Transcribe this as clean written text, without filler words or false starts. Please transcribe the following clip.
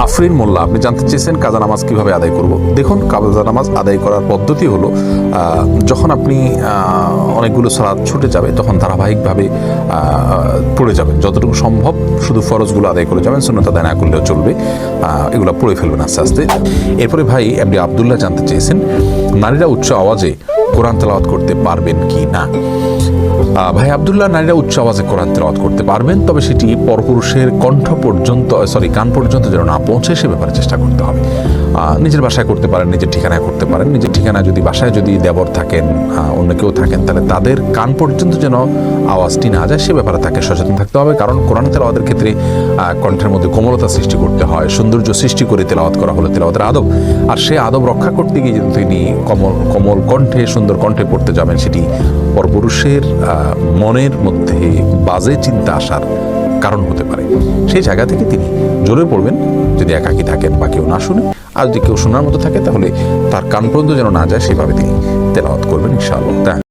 আফরিন মোল্লা, আপনি জানতে চেয়েছেন কাজা নামাজ কিভাবে আদায় করব। দেখুন, কাজা নামাজ আদায় করার পদ্ধতি হলো, যখন আপনি অনেকগুলো সালাত ছুটে যাবে তখন ধারাবাহিকভাবে পড়ে যাবেন, যতটুকু সম্ভব শুধু ফরজগুলো আদায় করে যাবেন, সুন্নত আদায় না করলেও চলবে, এগুলো পড়ে ফেলবেন আস্তে আস্তে। এরপরে ভাই এমডি আবদুল্লাহ জানতে চেয়েছেন নারীরা উচ্চ আওয়াজে কোরআন তেলাওয়াত করতে পারবেন কি না। ভাই আবদুল্লাহ, নারীরা উচ্চ আওয়াজে কোরআন তেলাওয়াত করতে পারবেন, তবে সেটি পরপুরুষের কান পর্যন্ত যেন না পৌঁছে সে ব্যাপারে চেষ্টা করতে হবে। নিজের বাসায় করতে পারেন, নিজের ঠিকানায় করতে পারেন। নিজের ঠিকানায় যদি বাসায় যদি দেবর থাকেন, অন্য কেউ থাকেন, তাহলে তাদের কান পর্যন্ত যেন আওয়াজটি না যায় সে ব্যাপারে তাকে সচেতন থাকতে হবে। কারণ কোরআন তেলাওয়াতের ক্ষেত্রে কণ্ঠের মধ্যে কোমলতা সৃষ্টি করতে হয়, সৌন্দর্য সৃষ্টি করে তেলাওয়াত করা হলো তেলাওয়াতের আদব। আর সে আদব রক্ষা করতে গিয়ে যদি তিনি কোমল কণ্ঠে সুন্দর কণ্ঠে পড়তে যাবেন, সেটি পরপুরুষের মনের মধ্যে বাজে চিন্তা আসার কারণ হতে পারে। সেই জায়গা থেকে তিনি জোরে পড়বেন যদি একাকী থাকেন বা কেউ না শুনে। আর যদি কেউ শোনার মতো থাকে তাহলে তার কান পর্যন্ত যেন না যায় সেভাবে তিনি তেলাওয়াত করবেন ইনশাআল্লাহ।